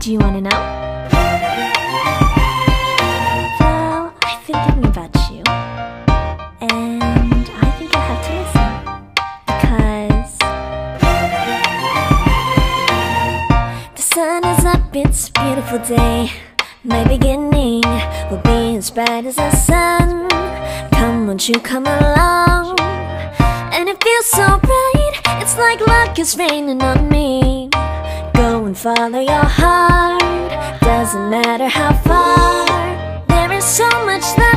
Do you wanna know? Well, I've been thinking about you, and I think you'll have to listen, because the sun is up, it's a beautiful day. My beginning will be as bright as the sun. Come, won't you come along? And it feels so bright, it's like luck is raining on me. Go and follow your heart, doesn't matter how far. There is so much love